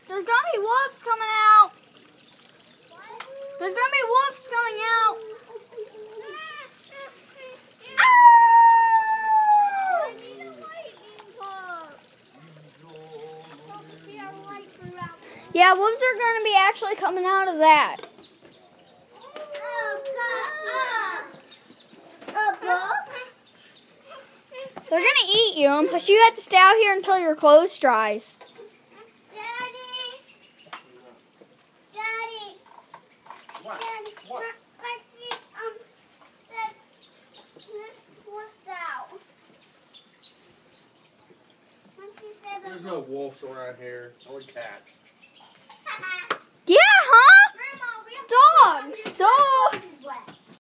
There's gonna be wolves coming out. There's gonna be wolves coming out. Yeah, wolves are gonna be actually coming out of that. They're gonna eat you, but you have to stay out here until your clothes dries. Daddy. What? Daddy. What? Lexi said this wolf's out. Lexi said There's no wolves around here. Only cats. Yeah, huh? Grandma, we have Dogs.